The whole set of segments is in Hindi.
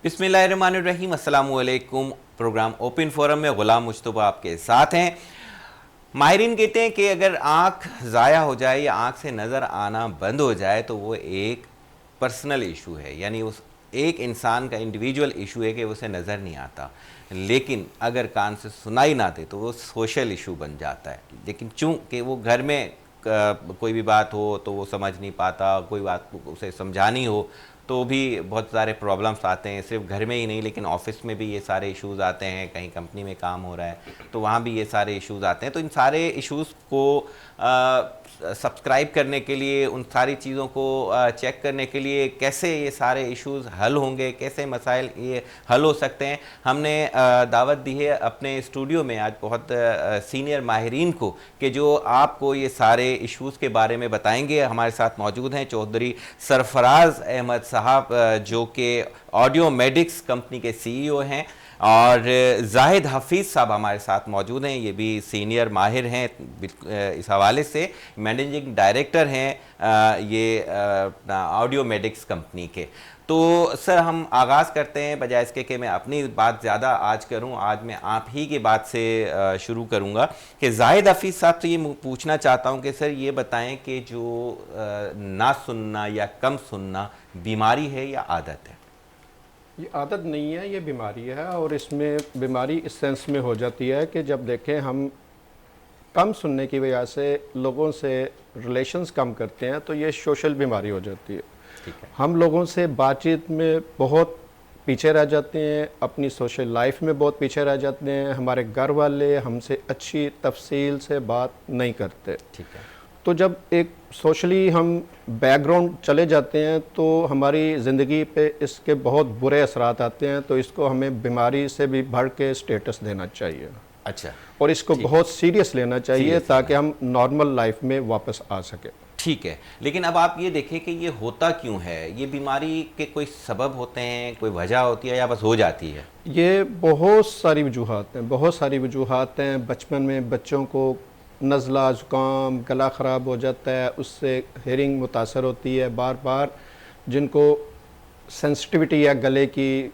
बिस्मिल्लाहिर्रहमानिर्रहीम, अस्सलामु अलैकुम। प्रोग्राम ओपन फोरम में ग़ुलाम मुस्तफ़ा आपके साथ हैं। माहिरीन कहते हैं कि अगर आँख ज़ाया हो जाए या आँख से नज़र आना बंद हो जाए तो वो एक पर्सनल इशू है, यानी उस एक इंसान का इंडिविजुअल इशू है कि उसे नज़र नहीं आता। लेकिन अगर कान से सुनाई ना दे तो वो सोशल इशू बन जाता है। लेकिन चूँकि वो घर में कोई भी बात हो तो वो समझ नहीं पाता, कोई बात उसे समझानी हो तो भी बहुत सारे प्रॉब्लम्स आते हैं। सिर्फ घर में ही नहीं लेकिन ऑफिस में भी ये सारे इश्यूज़ आते हैं, कहीं कंपनी में काम हो रहा है तो वहाँ भी ये सारे इश्यूज़ आते हैं। तो इन सारे इश्यूज़ को सब्सक्राइब करने के लिए, उन सारी चीज़ों को चेक करने के लिए कैसे ये सारे इश्यूज़ हल होंगे, कैसे मसाइल ये हल हो सकते हैं, हमने दावत दी है अपने स्टूडियो में आज बहुत सीनियर माहिरीन को कि जो आपको ये सारे इश्यूज़ के बारे में बताएंगे। हमारे साथ मौजूद हैं चौधरी सरफराज अहमद साहब जो कि ऑडियो मेडिक्स कंपनी के CEO हैं, और जाहिद हफीज़ साहब हमारे साथ मौजूद हैं, ये भी सीनियर माहिर हैं इस हवाले से, मैनेजिंग डायरेक्टर हैं ये ऑडियो मेडिक्स कंपनी के। तो सर हम आगाज़ करते हैं, बजाय इसके कि मैं अपनी बात ज़्यादा आज करूं, आज मैं आप ही की बात से शुरू करूंगा कि जाहिद हफीज़ साहब से ये पूछना चाहता हूं कि सर ये बताएं कि जो ना सुनना या कम सुनना बीमारी है या आदत है? ये आदत नहीं है, ये बीमारी है। और इसमें बीमारी इस सेंस में हो जाती है कि जब देखें हम कम सुनने की वजह से लोगों से रिलेशंस कम करते हैं तो ये सोशल बीमारी हो जाती है। हम लोगों से बातचीत में बहुत पीछे रह जाते हैं, अपनी सोशल लाइफ में बहुत पीछे रह जाते हैं। हमारे घर वाले हमसे अच्छी तफसील से बात नहीं करते। ठीक है। तो जब एक सोशली हम बैकग्राउंड चले जाते हैं तो हमारी ज़िंदगी पे इसके बहुत बुरे असरात आते हैं। तो इसको हमें बीमारी से भी बढ़ के स्टेटस देना चाहिए। अच्छा। और इसको बहुत सीरियस लेना चाहिए ताकि हम नॉर्मल लाइफ में वापस आ सके। ठीक है, लेकिन अब आप ये देखें कि ये होता क्यों है? ये बीमारी के कोई सबब होते हैं, कोई वजह होती है या बस हो जाती है? ये बहुत सारी वजूहात हैं, बहुत सारी वजूहात हैं। बचपन में बच्चों को नज़ला, ज़ुकाम, गला ख़राब हो जाता है, उससे हेयरिंग मुतासर होती है बार बार। जिनको सेंसिटिविटी या गले की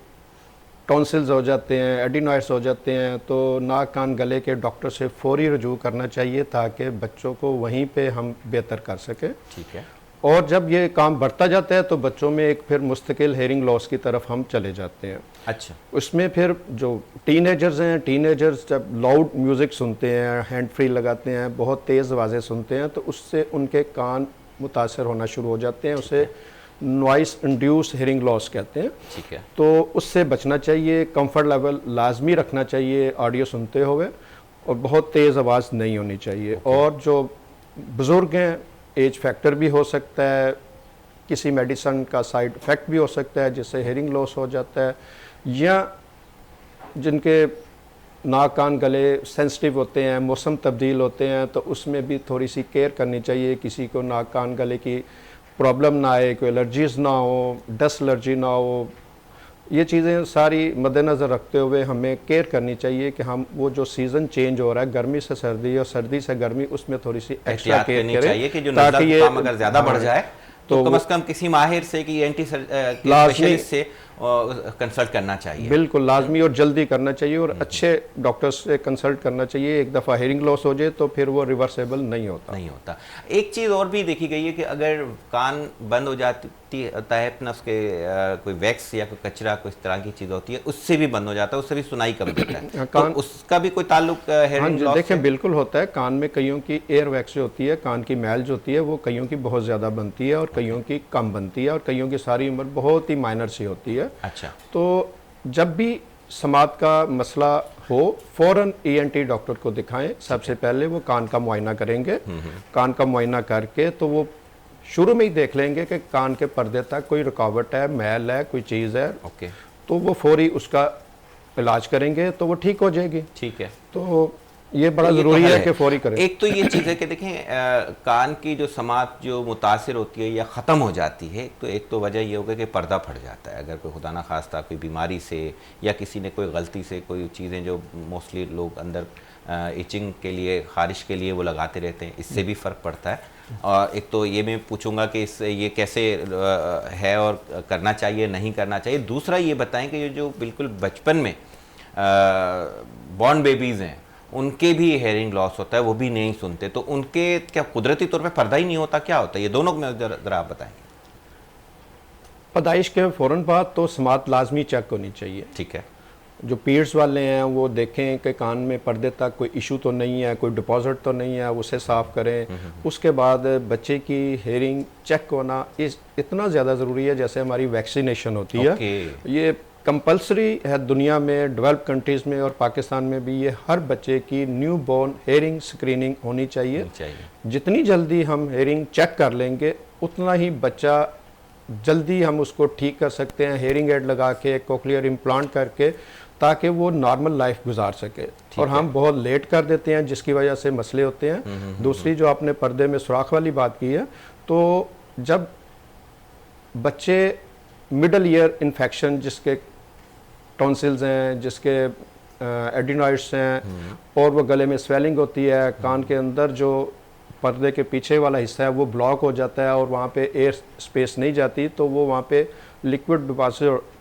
टॉन्सिल्स हो जाते हैं, एडिनॉइड्स हो जाते हैं, तो नाक कान गले के डॉक्टर से फौरी रुजू करना चाहिए ताकि बच्चों को वहीं पे हम बेहतर कर सकें। ठीक है। और जब ये काम बढ़ता जाता है तो बच्चों में एक फिर मुस्तकिल हेयरिंग लॉस की तरफ हम चले जाते हैं। अच्छा। उसमें फिर जो टीनेजर्स हैं, टीनेजर्स जब लाउड म्यूज़िक सुनते हैं, हैंड फ्री लगाते हैं, बहुत तेज़ आवाज़ें सुनते हैं, तो उससे उनके कान मुतासर होना शुरू हो जाते हैं। उसे नॉइस इंड्यूस हेयरिंग लॉस कहते हैं। ठीक है। तो उससे बचना चाहिए। कंफर्ट लेवल लाजमी रखना चाहिए ऑडियो सुनते हुए, और बहुत तेज़ आवाज़ नहीं होनी चाहिए। और जो बुज़ुर्ग हैं, एज फैक्टर भी हो सकता है, किसी मेडिसन का साइड इफ़ेक्ट भी हो सकता है जिससे हेयरिंग लॉस हो जाता है, या जिनके नाक कान गले सेंसिटिव होते हैं, मौसम तब्दील होते हैं, तो उसमें भी थोड़ी सी केयर करनी चाहिए। किसी को नाक कान गले की प्रॉब्लम ना आए, कोई एलर्जीज़ ना हो, डस्ट एलर्जी ना हो, ये चीज़ें सारी मद्देनज़र रखते हुए हमें केयर करनी चाहिए कि हम वो जो सीज़न चेंज हो रहा है, गर्मी से सर्दी और सर्दी से गर्मी, उसमें थोड़ी सी एक्स्ट्रा केयर करें चाहिए कि जो नज़ला जुकाम अगर ज़्यादा बढ़ जाए तो कम से कम किसी माहिर से कि एंटी स्पेशलिस्ट से कंसल्ट करना चाहिए। बिल्कुल लाजमी और जल्दी करना चाहिए, और अच्छे डॉक्टर्स से कंसल्ट करना चाहिए। एक दफ़ा हेयरिंग लॉस हो जाए तो फिर वो रिवर्सेबल नहीं होता। एक चीज़ और भी देखी गई है कि अगर कान बंद हो जाती है अपना, उसके कोई वैक्स या कोई कचरा, कोई इस तरह की चीज़ होती है, उससे भी बंद हो जाता है, उससे भी सुनाई कम देता है। तो उसका भी कोई ताल्लुक हेयरिंग लॉस? देखें, बिल्कुल होता है। कान में कईयों की एयर वैक्स जो होती है, कान की मैल जो होती है, वो कईयों की बहुत ज़्यादा बनती है और कईयों की कम बनती है, और कईयों की सारी उम्र बहुत ही माइनर सी होती है। अच्छा। तो जब भी समात का मसला हो, फ़ौरन ENT डॉक्टर को दिखाएं। सबसे पहले वो कान का मुआयना करेंगे। कान का मुआयना करके तो वो शुरू में ही देख लेंगे कि कान के पर्दे तक कोई रुकावट है, मैल है, कोई चीज़ है। ओके। तो वो फौरी उसका इलाज करेंगे तो वो ठीक हो जाएगी। ठीक है। तो ये बड़ा ज़रूरी है कि फौरी करें। एक तो ये चीज़ है कि देखें कान की जो समात जो मुतासिर होती है या ख़त्म हो जाती है, तो एक तो वजह ये होगा कि पर्दा फट जाता है। अगर कोई खुदा ना खास्ता कोई बीमारी से या किसी ने कोई गलती से कोई चीज़ें जो मोस्टली लोग अंदर इचिंग के लिए, खारिश के लिए वो लगाते रहते हैं, इससे भी फ़र्क पड़ता है। और एक तो ये मैं पूछूंगा कि इससे ये कैसे है और करना चाहिए नहीं करना चाहिए। दूसरा ये बताएं कि ये जो बिल्कुल बचपन में बॉर्न बेबीज़ हैं उनके भी हेयरिंग लॉस होता है, वो भी नहीं सुनते, तो उनके क्या कुदरती तौर पे पर्दा ही नहीं होता, क्या होता है? ये दोनों में ज़रा आप बताएंगे। पैदाइश के फ़ौरन बाद तो समात लाजमी चेक होनी चाहिए। ठीक है। जो पीड्स वाले हैं वो देखें कि कान में पर्दे तक कोई इशू तो नहीं है, कोई डिपॉजिट तो नहीं है, उसे साफ़ करें। उसके बाद बच्चे की हेयरिंग चेक होना इतना ज़्यादा ज़रूरी है जैसे हमारी वैक्सीनेशन होती है। ये कंपलसरी है दुनिया में, डेवलप कंट्रीज़ में और पाकिस्तान में भी। ये हर बच्चे की न्यू बॉर्न हेयरिंग स्क्रीनिंग होनी चाहिए। जितनी जल्दी हम हेयरिंग चेक कर लेंगे उतना ही बच्चा जल्दी हम उसको ठीक कर सकते हैं, हेयरिंग एड लगा के, कोक्लियर इम्प्लांट करके, ताकि वो नॉर्मल लाइफ गुजार सके। और हम बहुत लेट कर देते हैं जिसकी वजह से मसले होते हैं। दूसरी जो आपने पर्दे में सुराख वाली बात की है, तो जब बच्चे मिडल ईयर इन्फेक्शन, जिसके टॉन्सिल्स हैं, जिसके एडिनॉइड्स हैं, और वो गले में स्वेलिंग होती है, कान के अंदर जो पर्दे के पीछे वाला हिस्सा है वो ब्लॉक हो जाता है और वहाँ पे एयर स्पेस नहीं जाती, तो वो वहाँ पे लिक्विड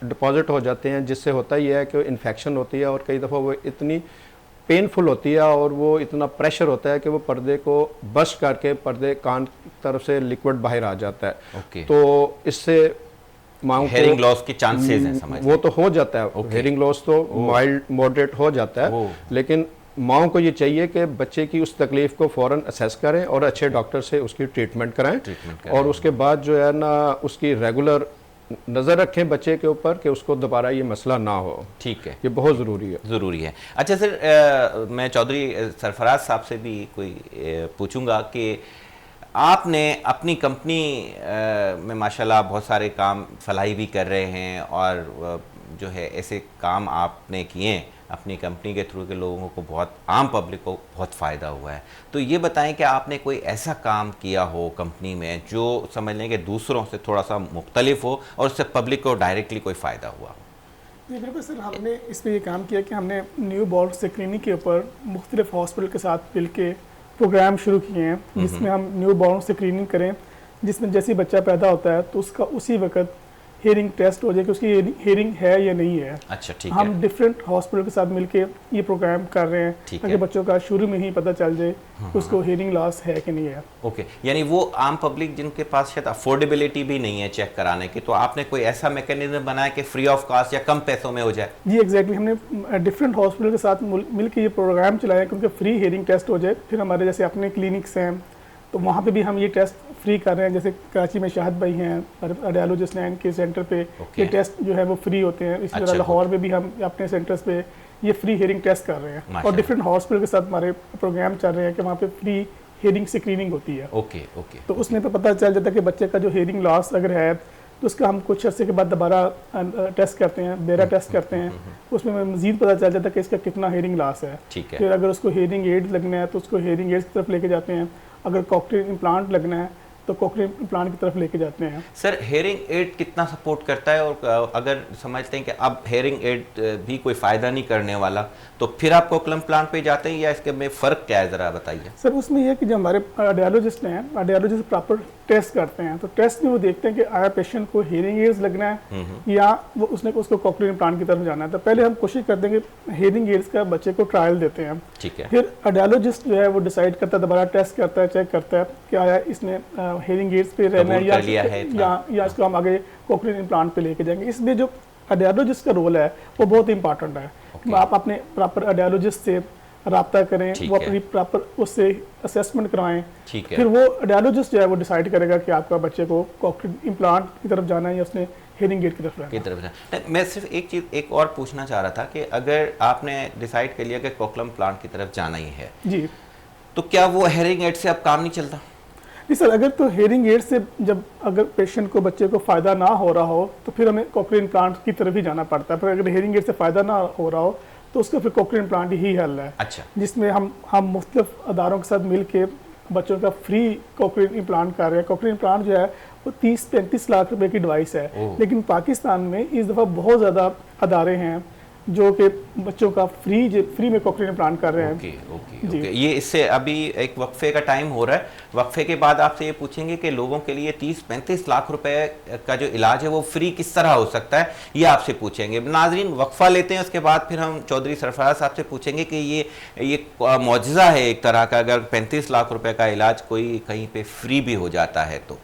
डिपॉजिट हो जाते हैं, जिससे होता ही है कि इन्फेक्शन होती है और कई दफ़ा वो इतनी पेनफुल होती है और वो इतना प्रेशर होता है कि वो पर्दे को बस्ट करके पर्दे कान की तरफ से लिक्विड बाहर आ जाता है। तो इससे हेयरिंग लॉस के चांसेस हैं, समझ वो तो हो जाता है। हेयरिंग लॉस तो माइल्ड मॉडरेट हो जाता है, लेकिन माओं को ये चाहिए कि बच्चे की उस तकलीफ को फ़ौरन असेस करें और अच्छे डॉक्टर से उसकी ट्रीटमेंट कराएं और उसके बाद जो है ना उसकी रेगुलर नज़र रखें बच्चे के ऊपर कि उसको दोबारा ये मसला ना हो। ठीक है, ये बहुत ज़रूरी है। अच्छा सर, मैं चौधरी सरफराज साहब से भी कोई पूछूंगा कि आपने अपनी कंपनी में माशाल्लाह बहुत सारे काम फलाई भी कर रहे हैं और जो है ऐसे काम आपने किए अपनी कंपनी के थ्रू के लोगों को, बहुत आम पब्लिक को बहुत फ़ायदा हुआ है। तो ये बताएं कि आपने कोई ऐसा काम किया हो कंपनी में जो समझ लें कि दूसरों से थोड़ा सा मुख्तलिफ हो और उससे पब्लिक को डायरेक्टली कोई फ़ायदा हुआ हो? जी बिल्कुल सर, हमने इसमें ये काम किया कि हमने न्यू बॉर्न स्क्रीनिंग के ऊपर मुख्तलिफ हॉस्पिटल के साथ मिल के प्रोग्राम शुरू किए हैं, जिसमें हम न्यू बॉर्न स्क्रीनिंग करें, जिसमें जैसे बच्चा पैदा होता है तो उसका उसी वक्त हेयरिंग टेस्ट हो जाए कि उसकी हेयरिंग है या नहीं है। अच्छा, ठीक है। हम डिफरेंट हॉस्पिटल के साथ मिलके ये प्रोग्राम कर रहे हैं ताकि बच्चों का शुरू में ही पता चल जाए कि उसको हेयरिंग लॉस है कि नहीं है। ओके, यानी वो आम पब्लिक जिनके पास शायद अफोर्डेबिलिटी भी नहीं है चेक कराने की, तो आपने कोई ऐसा मैकेनिज्म बनाया कि फ्री ऑफ कॉस्ट या कम पैसों में हो जाए? जी एग्जैक्टली, हमने डिफरेंट हॉस्पिटल के साथ मिलकर ये प्रोग्राम चलाया कि उनके फ्री हेयरिंग टेस्ट हो जाए। फिर हमारे जैसे अपने क्लिनिक्स हैं तो वहाँ पे भी हम ये टेस्ट फ्री कर रहे हैं। जैसे कराची में शाहद भाई हैं, रेडियोलॉजिस्ट हैं, इनके सेंटर पे ये टेस्ट जो है वो फ्री होते हैं। इसी तरह लाहौर में भी हम अपने सेंटर्स पे ये फ्री हेयरिंग टेस्ट कर रहे हैं और डिफरेंट हॉस्पिटल के साथ हमारे प्रोग्राम चल रहे हैं कि वहाँ पे फ्री हेयरिंग स्क्रीनिंग होती है। ओके। तो उसमें तो पता चल जाता है कि बच्चे का जो हेयरिंग लॉस अगर है तो उसका हम कुछ अर्से के बाद दोबारा टेस्ट करते हैं, बेरा टेस्ट करते हैं, उसमें मजीद पता चल जाता है कि इसका कितना हेयरिंग लॉस है। फिर अगर उसको हेयरिंग एड्स लगना है तो उसको हेयरिंग एड्स की तरफ लेके जाते हैं, अगर कॉक्लियर इम्प्लांट लगना है तो कॉक्लियर इम्प्लांट की तरफ लेके जाते हैं। सर, हेयरिंग एड कितना सपोर्ट करता है? और अगर समझते हैं कि अब हेयरिंग एड भी कोई फ़ायदा नहीं करने वाला तो फिर आप कॉक्लियर इम्प्लांट पे जाते हैं या इसके में फ़र्क क्या है, ज़रा बताइए। सर उसमें यह है कि जो हमारे रेडियोलॉजिस्ट हैं, रेडियोलॉजिस्ट प्रॉपर टेस्ट करते हैं, तो टेस्ट में वो देखते हैं कि आया पेशेंट को हेयरिंग एड्स लगना है या वो उसको कॉक्लियर इम्प्लांट की तरफ जाना है। तो पहले हम कोशिश करते हैं कि हेयरिंग एड्स का बच्चे को ट्रायल देते हैं। ठीक है। फिर रेडियोलॉजिस्ट जो है वो डिसाइड करता है, दोबारा टेस्ट करता है, चेक करता है कि आया इसने हेयरिंग एड्स पे रहना है या इसको हम आगे कॉक्लियर इम्प्लांट पे लेके जाएंगे। इसमें जो रेडियोलॉजिस्ट का रोल है वो बहुत इंपॉर्टेंट है। आप अपने प्रॉपर रेडियोलॉजिस्ट से राब्ता करें, वो अपनी प्रॉपर उससे असेसमेंट करवाएं। फिर वो रेडियोलॉजिस्ट जो है वो डिसाइड करेगा कि आपका बच्चे को कॉक्लियर इम्प्लांट की तरफ जाना है या उसने हेयरिंग एड की तरफ जाना है। मैं सिर्फ एक चीज़ एक और पूछना चाह रहा था कि अगर आपने डिसाइड कर लिया कि कॉक्लियर इम्प्लांट की तरफ जाना ही है जी, तो क्या वो हेयरिंग एड से अब काम नहीं चलता? नहीं सर, अगर तो हेयरिंग एड से जब अगर पेशेंट को बच्चे को फ़ायदा ना हो रहा हो तो फिर हमें कॉक्लियर इम्प्लांट की तरफ ही जाना पड़ता है। पर अगर हेयरिंग एड से फ़ायदा ना हो रहा हो तो उसका फिर कॉक्लियर इम्प्लांट ही हल है। अच्छा। जिसमें हम मुख्तलिफ अदारों के साथ मिल के बच्चों का फ्री कॉक्लियर इम्प्लांट कर रहे हैं। कॉक्लियर इम्प्लांट जो है वो 30-35 लाख रुपए की डिवाइस है, लेकिन पाकिस्तान में इस दफ़ा बहुत ज़्यादा अदारे हैं जो कि बच्चों का फ्री में कोक्लियर इम्प्लांट कर रहे हैं। Okay okay okay. ये इससे अभी एक वक्फे का टाइम हो रहा है, वक्फे के बाद आपसे ये पूछेंगे कि लोगों के लिए 30-35 लाख रुपए का जो इलाज है वो फ्री किस तरह हो सकता है, ये आपसे पूछेंगे। नाजरीन वक्फा लेते हैं, उसके बाद फिर हम चौधरी सरफराज साहब से पूछेंगे कि ये मौजज़ा है एक तरह का, अगर 35 लाख रुपए का इलाज कोई कहीं पे फ्री भी हो जाता है तो।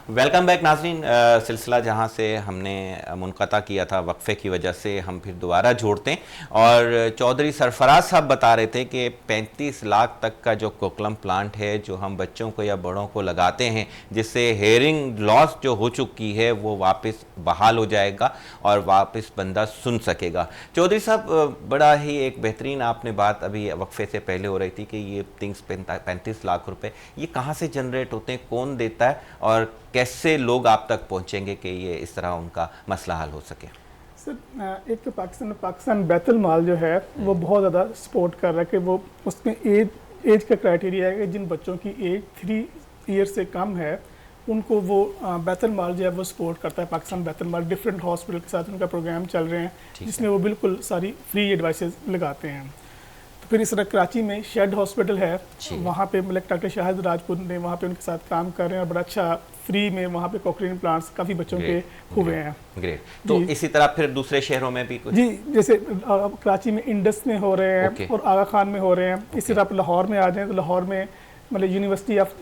वेलकम बैक नाजरीन। सिलसिला जहाँ से हमने मुनक़ता किया था वक्फे की वजह से हम फिर दोबारा जोड़ते हैं, और चौधरी सरफराज साहब बता रहे थे कि 35 लाख तक का जो कोक्लम प्लांट है जो हम बच्चों को या बड़ों को लगाते हैं, जिससे हेयरिंग लॉस जो हो चुकी है वो वापस बहाल हो जाएगा और वापस बंदा सुन सकेगा। चौधरी साहब बड़ा ही एक बेहतरीन आपने बात अभी वक्फे से पहले हो रही थी कि ये 35 लाख रुपए ये कहाँ से जनरेट होते हैं, कौन देता है, और कैसे लोग आप तक पहुंचेंगे कि ये इस तरह उनका मसला हल हो सके? सर एक तो पाकिस्तान बैतुल माल जो है वो बहुत ज़्यादा सपोर्ट कर रहा है कि वो उसमें एज का क्राइटेरिया है कि जिन बच्चों की एज 3 ईयर से कम है उनको वो बैतुल माल जो है वो सपोर्ट करता है। पाकिस्तान बैतुल माल डिफरेंट हॉस्पिटल के साथ उनका प्रोग्राम चल रहे हैं जिसमें वो बिल्कुल सारी फ्री एडवाइसेस लगाते हैं। तो फिर इस तरह कराची में शेड हॉस्पिटल है, वहाँ पे मतलब डॉक्टर शाहिद राजपूत ने वहाँ पे उनके साथ काम कर रहे हैं और बड़ा अच्छा फ्री में वहाँ पे कोक्लियर इम्प्लांट्स काफ़ी बच्चों के हुए हैं। ग्रेट। तो इसी तरह फिर दूसरे शहरों में भी कुछ? जी, जैसे कराची में इंडस में हो रहे हैं और आगा खान में हो रहे हैं। इसी तरह आप लाहौर में आ जाएँ तो लाहौर में मतलब university of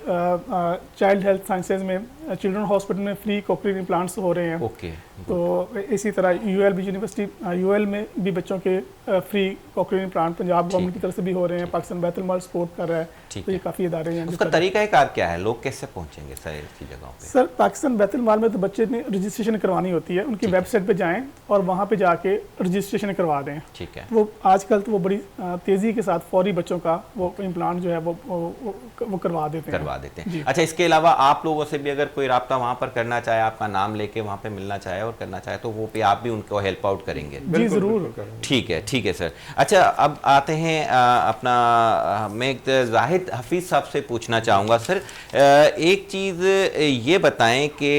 child health sciences में चिल्ड्रन हॉस्पिटल में फ्री कोक्लियर इम्प्लांट्स हो रहे हैं। तो इसी तरह यूएल भी यूनिवर्सिटी यूएल में भी बच्चों के free cochlear implant Punjab government की तरफ से भी हो रहे हैं। पाकिस्तान बैतुल माल सपोर्ट कर रहा है। तो ये काफ़ी इदारे हैं। उसका तरीकाकार क्या है, लोग कैसे पहुंचेंगे सर ऐसी जगहों पे? सर पाकिस्तान बैतुल माल में तो बच्चे ने रजिस्ट्रेशन करवानी होती है, उनकी वेबसाइट पे जाएं और वहाँ पे जाके रजिस्ट्रेशन करवा दें। ठीक है। वो आजकल तो वो बड़ी तेज़ी के साथ फौरी बच्चों का वो इम्प्लांट जो है वो करवा देते हैं। अच्छा, इसके अलावा आप लोगों से भी अगर कोई राब्ता वहाँ पर करना चाहे, आपका नाम लेके वहाँ पे मिलना चाहे और करना चाहे तो वो पे आप भी उनको हेल्प आउट करेंगे? जी ज़रूर। ठीक है सर। अच्छा, अब आते हैं मैं एक जाहिद हफीज़ साहब से पूछना चाहूँगा सर, एक चीज़ ये बताएं कि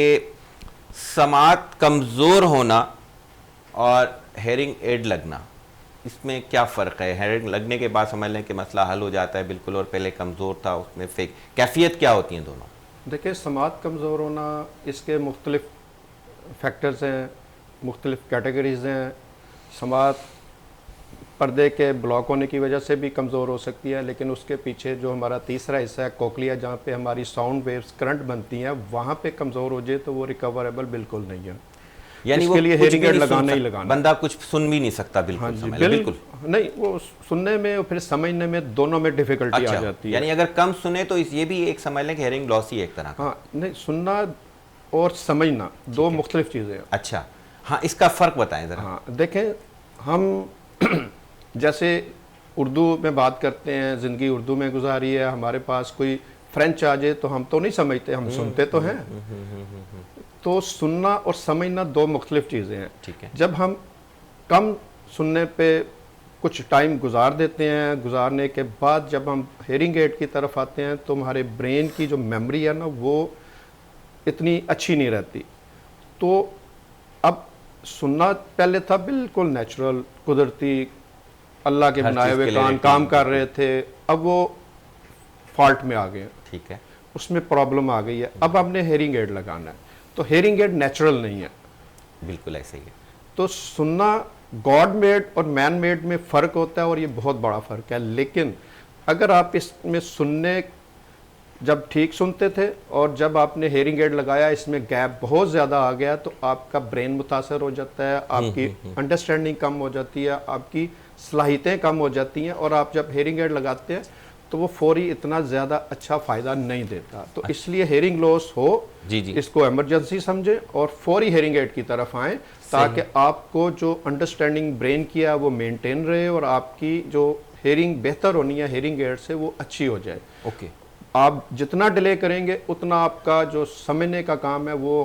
समात कमज़ोर होना और हेयरिंग एड लगना, इसमें क्या फ़र्क है? हेयरिंग लगने के बाद समझ लें कि मसला हल हो जाता है बिल्कुल, और पहले कमज़ोर था उसमें कैफियत क्या होती है दोनों? देखिए, समात कमज़ोर होना इसके मुख्तलिफ फैक्टर्स हैं, मुख्तलिफ कैटेगरीज़ हैं। समात पर्दे के ब्लॉक होने की वजह से भी कमज़ोर हो सकती है, लेकिन उसके पीछे जो हमारा तीसरा हिस्सा है कोक्लिया, जहाँ पे हमारी साउंड वेव्स करंट बनती हैं, वहाँ पे कमज़ोर हो जाए तो वो रिकवरेबल बिल्कुल नहीं है। यानी इसके लिए हेयरिंग एड लगाना ही लगाना। बंदा कुछ सुन भी नहीं सकता बिल्कुल। हाँ जी, बिल्कुल नहीं, वो सुनने में और फिर समझने में दोनों में डिफिकल्टी आ जाती है। यानी अगर कम सुने तो ये भी एक समझ लें कि हेयरिंग लॉस ही एक तरह का। हाँ नहीं, सुनना और समझना दो मुख्तलिफ चीज़ें हैं। अच्छा, हाँ, इसका फ़र्क बताएं ज़रा। हाँ देखें, हम जैसे उर्दू में बात करते हैं, ज़िंदगी उर्दू में गुजारी है, हमारे पास कोई फ्रेंच आ जाए तो हम तो नहीं समझते, हम सुनते तो हैं। तो सुनना और समझना दो मुख्तलिफ चीज़ें हैं। ठीक है। जब हम कम सुनने पे कुछ टाइम गुजार देते हैं, गुजारने के बाद जब हम हेयरिंग एड की तरफ आते हैं तो हमारे ब्रेन की जो मेमोरी है ना वो इतनी अच्छी नहीं रहती। तो अब सुनना पहले था बिल्कुल नेचुरल, कुदरती, अल्लाह के बनाए हुए कान काम कर रहे थे, अब वो फॉल्ट में आ गए। ठीक है, उसमें प्रॉब्लम आ गई है। अब हमने हेयरिंग एड लगाना है, तो हेयरिंग एड नेचुरल नहीं है। बिल्कुल ऐसे ही है। तो सुनना गॉड मेड और मैन मेड में फ़र्क होता है और ये बहुत बड़ा फ़र्क है। लेकिन अगर आप इसमें सुनने जब ठीक सुनते थे और जब आपने हेयरिंग एड लगाया इसमें गैप बहुत ज़्यादा आ गया तो आपका ब्रेन मुतासर हो जाता है, आपकी अंडरस्टैंडिंग कम हो जाती है, आपकी सलाहियतें कम हो जाती हैं, और आप जब हेयरिंग एड लगाते हैं तो वो फौरी इतना ज़्यादा अच्छा फ़ायदा नहीं देता। तो इसलिए हेयरिंग लॉस हो जी, इसको इमरजेंसी समझें और फौरी हेयरिंग एड की तरफ आएँ, ताकि आपको जो अंडरस्टैंडिंग ब्रेन की है वो मेंटेन रहे और आपकी जो हेयरिंग बेहतर होनी है हेयरिंग एड से वो अच्छी हो जाए। ओके। आप जितना डिले करेंगे उतना आपका जो समझने का काम है वो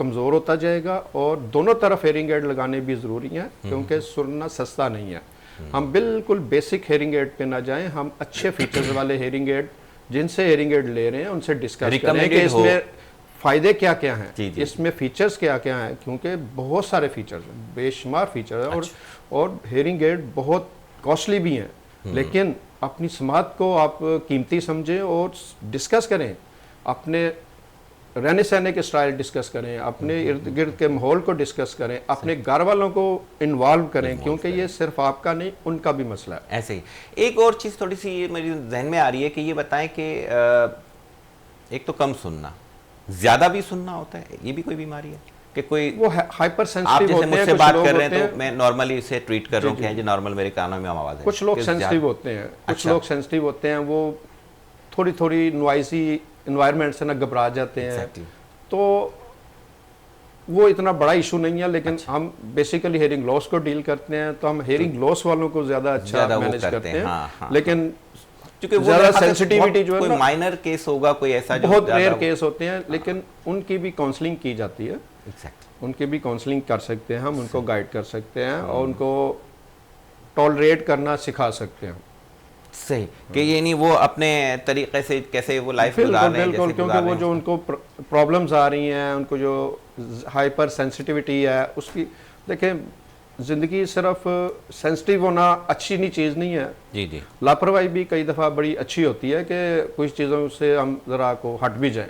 कमज़ोर होता जाएगा, और दोनों तरफ हेयरिंग एड लगाने भी ज़रूरी हैं, क्योंकि सुनना सस्ता नहीं है। हम बिल्कुल बेसिक हेयरिंग एड पे ना जाएं, हम अच्छे फीचर्स वाले हेयरिंग एड, जिनसे हेयरिंग एड ले रहे हैं उनसे डिस्कस करें कि इसमें फ़ायदे क्या क्या हैं, इसमें फ़ीचर्स क्या क्या हैं, क्योंकि बहुत सारे फीचर्स हैं, बेशुमार फीचर हैं। और हेयरिंग एड बहुत कॉस्टली भी हैं, लेकिन अपनी समात को आप कीमती समझें और डिस्कस करें, अपने रहने सहने के स्टाइल डिस्कस करें, अपने इर्द गिर्द के माहौल को डिस्कस करें, अपने घर वालों को इन्वॉल्व करें, क्योंकि ये सिर्फ आपका नहीं उनका भी मसला है। ऐसे ही एक और चीज़ थोड़ी सी मेरी जहन में आ रही है कि ये बताएं कि एक तो कम सुनना, ज़्यादा भी सुनना होता है, ये भी कोई बीमारी है कि कोई वो हाइपर सेंसिटिव आप जैसे होते हैं, मुझसे कुछ बात लोग कर रहे होते हैं हैं, तो मैं नॉर्मली इसे ट्रीट कर रहा हूँ कि जी नॉर्मल मेरे कानों में आवाज़ है। कुछ लोग सेंसिटिव होते हैं, कुछ लोग सेंसिटिव होते हैं, वो थोड़ी थोड़ी नॉइसी इन्वायरमेंट से ना घबरा जाते हैं, तो वो इतना बड़ा इशू नहीं है। लेकिन हम बेसिकली हेयरिंग लॉस को डील करते हैं, तो हम हेयरिंग लॉस वालों को ज़्यादा अच्छा मैनेज करते हैं। लेकिन क्योंकि ज़्यादा सेंसिटिविटी जो है कोई माइनर केस होगा, कोई ऐसा जो बहुत रेयर केस होते हैं, लेकिन उनकी भी काउंसलिंग की जाती है। उनकी भी काउंसलिंग कर सकते हैं हम, उनको गाइड कर सकते हैं और उनको टॉलरेट करना सिखा सकते हैं। सही कि ये नहीं वो अपने तरीके से कैसे वो लाइफ गुजार रहे हैं, बिल्कुल, क्योंकि वो जो उनको प्रॉब्लम्स आ रही हैं, उनको जो हाइपर सेंसिटिविटी है उसकी, देखें ज़िंदगी सिर्फ सेंसिटिव होना अच्छी नहीं चीज़ नहीं है। जी लापरवाही भी कई दफ़ा बड़ी अच्छी होती है कि कुछ चीज़ों से हम ज़रा को हट भी जाएं,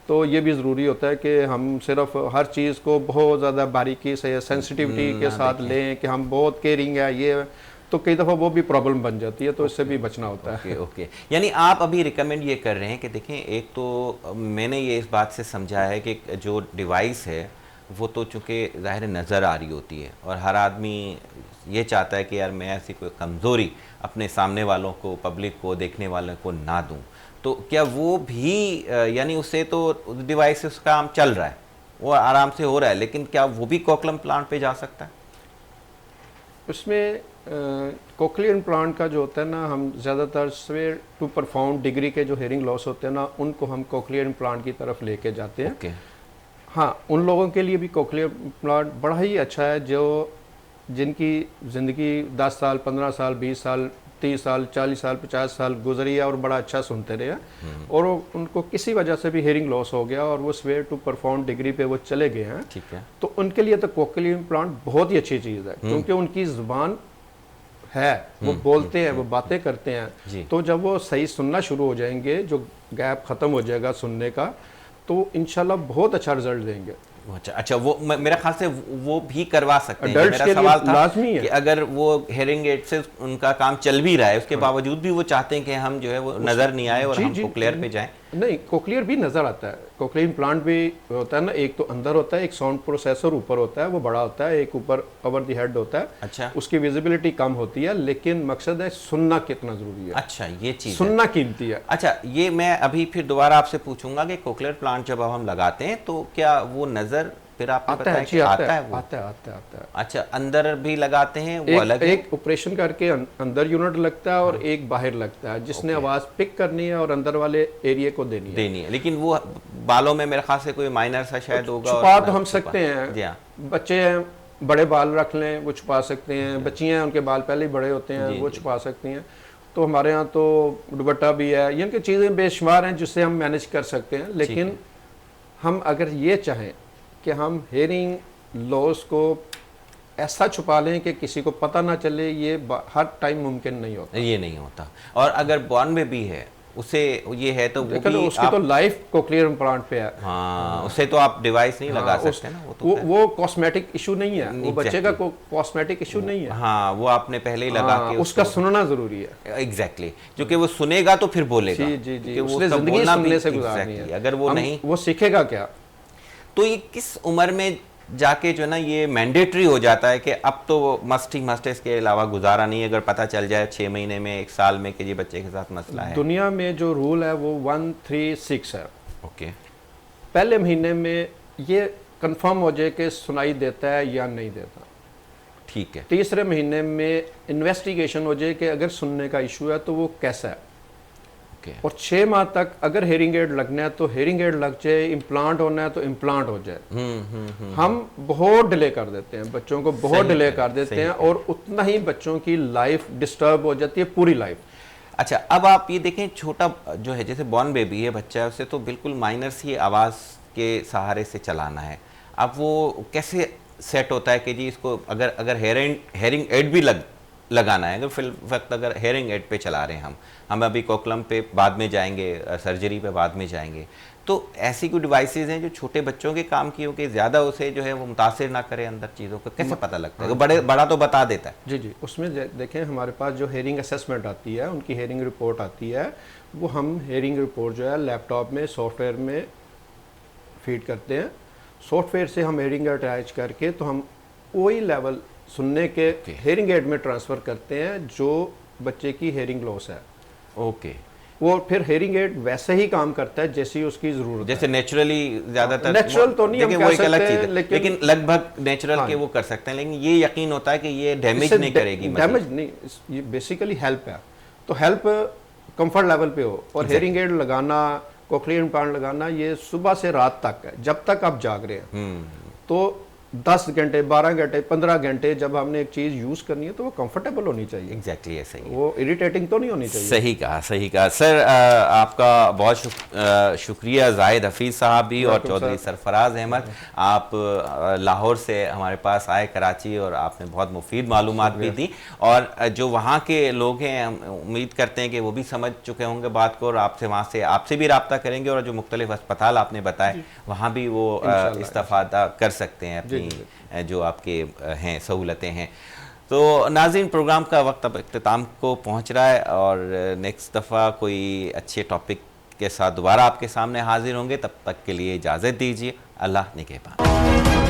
तो ये भी ज़रूरी होता है कि हम सिर्फ हर चीज़ को बहुत ज़्यादा बारीकी से सेंसिटिविटी के साथ लें कि हम बहुत केयरिंग है, ये तो कई दफ़ा वो भी प्रॉब्लम बन जाती है, तो इससे भी बचना होता है। ओके यानी आप अभी रिकमेंड ये कर रहे हैं कि देखें, एक तो मैंने ये इस बात से समझा है कि जो डिवाइस है वो तो चूँकि ज़ाहिर नज़र आ रही होती है, और हर आदमी ये चाहता है कि यार मैं ऐसी कोई कमज़ोरी अपने सामने वालों को, पब्लिक को, देखने वालों को ना दूँ, तो क्या वो भी यानी उससे तो डिवाइस से उसका काम चल रहा है, वो आराम से हो रहा है, लेकिन क्या वो भी कोक्लियर इम्प्लांट पे जा सकता है? उसमें कोक्लियर इम्प्लांट का जो होता है ना, हम ज़्यादातर स्वेयर टू परफॉर्म डिग्री के जो हेयरिंग लॉस होते हैं ना, उनको हम कोक्लियर इम्प्लांट की तरफ लेके जाते हैं। हाँ, उन लोगों के लिए भी कोक्लियर इम्प्लांट बड़ा ही अच्छा है, जो जिनकी ज़िंदगी 10 साल, 15 साल, 20 साल, 30 साल, 40 साल, 50 साल गुजरी है और बड़ा अच्छा सुनते रहे, और उनको किसी वजह से भी हेयरिंग लॉस हो गया और वो स्वेयर टू परफॉर्म डिग्री पे वो चले गए हैं। ठीक है, तो उनके लिए तो कोक्लियर इम्प्लांट बहुत ही अच्छी चीज़ है, क्योंकि उनकी ज़ुबान है, वो बोलते हैं, वो बातें करते हैं, तो जब वो सही सुनना शुरू हो जाएंगे, जो गैप ख़त्म हो जाएगा सुनने का, तो इंशाल्लाह बहुत अच्छा रिजल्ट देंगे। अच्छा वो मेरा ख्याल से वो भी करवा सकते हैं। मेरा सवाल था कि अगर वो हेयरिंग एड से उनका काम चल भी रहा है, उसके बावजूद भी वो चाहते हैं कि हम जो है वो नज़र नहीं आए और हम कोक्लियर पे जाएं। नहीं, कोक्लियर भी नज़र आता है, कोक्लियर इम्प्लांट भी होता है ना, एक तो अंदर होता है, एक साउंड प्रोसेसर ऊपर होता है, वो बड़ा होता है, एक ऊपर ओवर द हेड होता है। अच्छा, उसकी विजिबिलिटी कम होती है, लेकिन मकसद है सुनना कितना ज़रूरी है। अच्छा, ये चीज़ सुनना कीमती है। अच्छा, ये मैं अभी फिर दोबारा आपसे पूछूंगा कि कोक्लियर प्लांट जब हम लगाते हैं तो क्या वो नज़र फिर आपने बताया कि आता है वो? आता है। अच्छा, अंदर भी लगाते हैं वो अलग है? एक ऑपरेशन करके अंदर यूनिट लगता है और एक बाहर लगता है, जिसने आवाज़ पिक करनी है और अंदर वाले एरिया को देनी है। लेकिन वो बालों में मेरे ख्याल से कोई माइनर सा शायद होगा, छुपा तो हम सकते हैं। बच्चे हैं, बड़े बाल रख लें, वो छुपा सकते हैं। बच्चियाँ हैं, उनके बाल पहले ही बड़े होते हैं, वो छुपा सकती हैं। तो हमारे यहाँ तो दुपट्टा भी है, यानी कि चीज़ें बेशुमार हैं जिससे हम मैनेज कर सकते हैं। लेकिन हम अगर ये चाहें कि हम हेयरिंग लॉस को ऐसा छुपा लें कि किसी को पता ना चले, ये हर टाइम मुमकिन नहीं होता। ये नहीं होता। और अगर बॉर्न में भी है, उसे ये है तो वो भी उसकी तो लाइफ कोक्लियर इम्प्लांट पे है। हाँ, उसे तो आप डिवाइस नहीं लगा सकते ना, वो कॉस्मेटिक इशू नहीं है, वो बच्चे का कॉस्मेटिक इशू नहीं है। हाँ, वो आपने पहले ही लगा के उसका सुनना जरूरी है। एग्जैक्टली, क्योंकि वो सुनेगा तो फिर बोलेगा। जी, उसने जिंदगी सुनने से गुजारनी है। अगर वो नहीं, वो सीखेगा क्या? तो ये किस उम्र में जाके जो ना ये मैंडेटरी हो जाता है कि अब तो मस्ट ही मस्ट है, इसके अलावा गुजारा नहीं है, अगर पता चल जाए 6 महीने में, 1 साल में कि ये बच्चे के साथ मसला है? दुनिया में जो रूल है वो 136 है। ओके, पहले महीने में ये कंफर्म हो जाए कि सुनाई देता है या नहीं देता। ठीक है। तीसरे महीने में इन्वेस्टिगेशन हो जाए कि अगर सुनने का इशू है तो वो कैसा है। ओके। और 6 माह तक अगर हेयरिंग एड लगना है तो हेयरिंग एड लग जाए, इम्प्लांट होना है तो इम्प्लांट हो जाए। हम बहुत डिले कर देते हैं, बच्चों को बहुत डिले कर देते हैं, और उतना ही बच्चों की लाइफ डिस्टर्ब हो जाती है, पूरी लाइफ। अच्छा, अब आप ये देखें, छोटा जो है जैसे बॉर्न बेबी है बच्चा है, उसे तो बिल्कुल माइनर सी आवाज़ के सहारे से चलाना है। अब वो कैसे सेट होता है कि जी इसको अगर हेयरिंग एड भी लगाना है, अगर फिल वक्त अगर हेयरिंग एड पे चला रहे हैं हम अभी कोकलम पे बाद में जाएंगे, सर्जरी पे बाद में जाएंगे, तो ऐसी कोई डिवाइसेज हैं जो छोटे बच्चों के काम की हो कि ज़्यादा उसे जो है वो मुतासिर ना करे अंदर चीज़ों को, कैसे पता लगता है? बड़ा तो बता देता है। जी जी, उसमें देखें हमारे पास जो हेयरिंग असेसमेंट आती है, उनकी हेयरिंग रिपोर्ट आती है, वो हम हेयरिंग रिपोर्ट जो है लैपटॉप में सॉफ्टवेयर में फीड करते हैं। सॉफ्टवेयर से हम हेयरिंग अटैच करके तो हम वही लेवल सुनने के हेयरिंग एड में ट्रांसफ़र करते हैं जो बच्चे की हेयरिंग लॉस है। ओके। वो फिर हेयरिंग एड वैसे ही काम करता है जैसी उसकी जरूरत, जैसे नेचुरली ज्यादातर, नेचुरल तो नहीं, देखिए वो एक अलग चीज है, लेकिन लगभग नेचुरल के वो कर सकते हैं, लेकिन ये यकीन होता है कि ये डैमेज नहीं करेगी। डैमेज नहीं, ये बेसिकली हेल्प है, तो हेल्प कंफर्ट लेवल पे हो। और हेयरिंग एड लगाना, कोक्लियर इम्प्लांट लगाना, ये सुबह से रात तक है, जब तक आप जाग रहे हैं। तो 10 घंटे, 12 घंटे, 15 घंटे जब हमने एक चीज़ यूज़ करनी है तो वो कंफर्टेबल होनी चाहिए। एग्जैक्टली ऐसा ही, वो इरिटेटिंग तो नहीं होनी चाहिए। सही कहा सर। आपका बहुत शुक्रिया जाहिद हफीज़ साहब भी और चौधरी सरफराज अहमद, आप लाहौर से हमारे पास आए कराची, और आपने बहुत मुफीद मालूमात भी दी, और जो वहाँ के लोग हैं हम उम्मीद करते हैं कि वो भी समझ चुके होंगे बात को, और आपसे भी रब्ता करेंगे, और जो मुख्तलिफ अस्पताल आपने बताए वहाँ भी वो इस्तेफादा कर सकते हैं अपनी जो आपके हैं सहूलतें हैं। तो नाज़रीन, प्रोग्राम का वक्त अब इख्तिताम को पहुंच रहा है, और नेक्स्ट दफ़ा कोई अच्छे टॉपिक के साथ दोबारा आपके सामने हाजिर होंगे। तब तक के लिए इजाज़त दीजिए। अल्लाह निगहबान।